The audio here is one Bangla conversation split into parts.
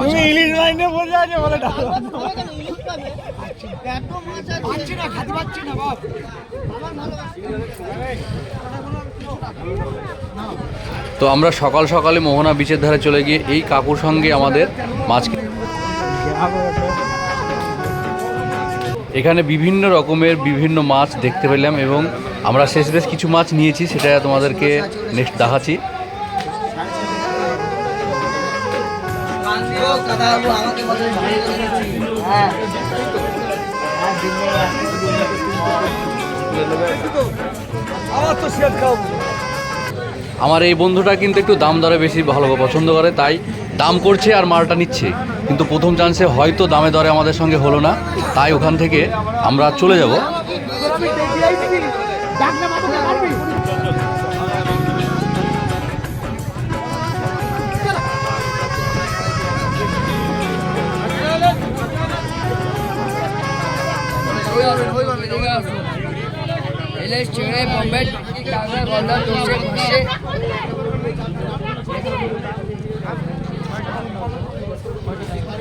তুমি ইলিশ মাছ নিয়ে বসে আছো বলে তো আমরা সকাল সকালে মোহনা বিচের ধারে চলে গিয়ে এই কাকুর সঙ্গে আমাদের মাছ এখানে বিভিন্ন রকমের বিভিন্ন মাছ দেখতে পেলাম এবং আমরা শেষ বেশ কিছু মাছ নিয়েছি, সেটা তোমাদেরকে নেক্সট দেখাচ্ছি। আমার এই বন্ধুটা কিন্তু একটু দাম দরে বেশি ভালো পছন্দ করে, তাই দাম করছে আর মালটা নিচ্ছে, কিন্তু প্রথম চান্সে হয়তো দামে দরে আমাদের সঙ্গে হলো না, তাই ওখান থেকে আমরা চলে যাব।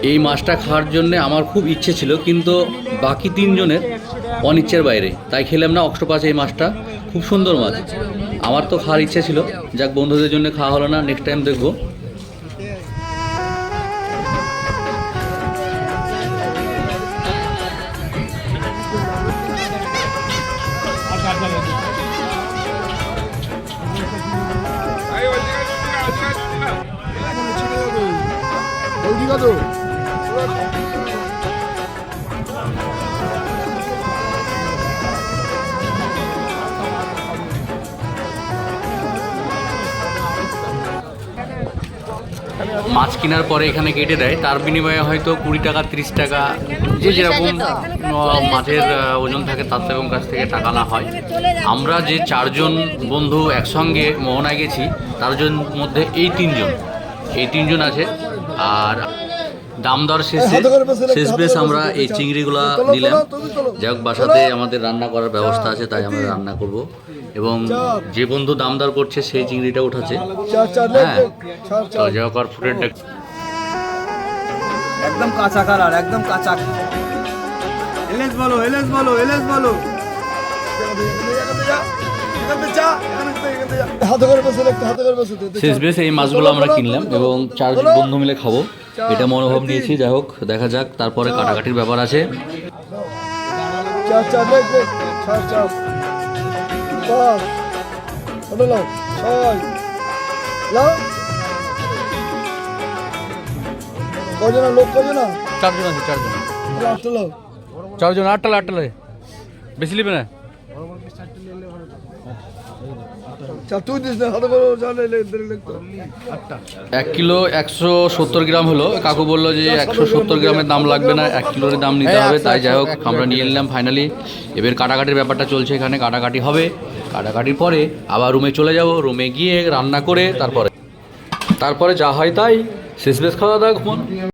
এই মাছটা খাওয়ার জন্য আমার খুব ইচ্ছে ছিল, কিন্তু বাকি তিনজনের অনিচ্ছের বাইরে, তাই খেলাম না অক্টোপাস। এই মাছটা খুব সুন্দর মাছ, আমার তো খাওয়ার ইচ্ছে ছিল, যাক বন্ধুদের জন্য খাওয়া হলো না, নেক্সট টাইম দেখবো। মাছ কেনার পরে এখানে কেটে দেয়, তার বিনিময়ে হয়তো 20 টাকা 30 টাকা যে যেরকম মাছের ওজন থাকে তার এবং কাছ থেকে টাকা না হয়। আমরা যে 4 জন বন্ধু একসঙ্গে মোহনায় গেছি, তার মধ্যে এই 3 জন আছে। আর দাম দর শেষ বেশ আমরা এই চিংড়িগুলো নিলাম। যাই হোক, বাসাতে আমাদের রান্না করার ব্যবস্থা আছে, তাই আমরা রান্না করব। এবং যে বন্ধু দাম দর করছে সেই চিংড়িটা উঠাচ্ছে। হ্যাঁ, তো যাই হোক, আর ফুটেরটা একদম কাঁচা কালার, একদম কাঁচা। এলেস বলো, এলেস বলো, এলেস বলো। শেষ বেশ এই মাছগুলো আমরা কিনলাম এবং 4 বন্ধু মিলে খাবো, এটা মনোভাব নিয়েছি। যাই হোক, দেখা যাক, তারপরে কাটাকাটির ব্যাপার আছে। লোক কজন? 4 জন আছে, 4 জন। 8টা বেশি নেবে না। 1 কিলো 170 গ্রাম হলো। কাকু বললো যে 170 গ্রামের দাম লাগবে না, 1 কিলোর দাম নিতে হবে। তাই যাই হোক, আমরা নিয়ে নিলাম ফাইনালি। এবার কাটাকাটির ব্যাপারটা চলছে, এখানে কাটাকাটি হবে। কাটাকাটির পরে আবার রুমে চলে যাব, রুমে গিয়ে রান্না করে তারপরে যা হয় তাই শেষ বেশ খাওয়া দাওয়া।